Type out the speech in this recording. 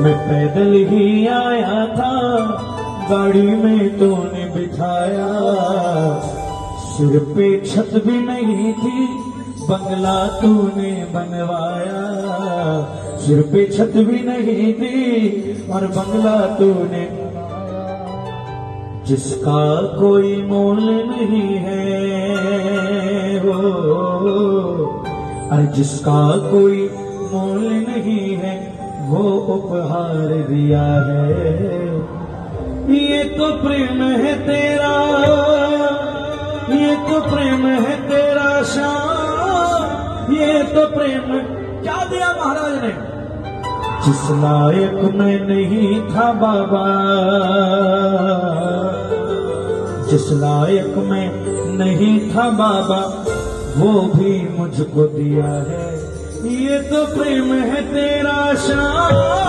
मैं पैदल ही आया था, गाड़ी में तूने बिठाया, सिर पे छत भी नहीं थी, बंगला तूने बनवाया। सिर पे छत भी नहीं थी और बंगला तूने, जिसका कोई मोल नहीं है वो, अरे जिसका कोई मोल नहीं है वो उपहार दिया है। ये तो प्रेम है तेरा, ये तो प्रेम है तेरा श्याम, ये तो प्रेम। क्या दिया महाराज ने? जिस लायक मैं नहीं था बाबा, जिस लायक मैं नहीं था बाबा, वो भी मुझको दिया है। ये तो प्रेम है तेरा श्याम।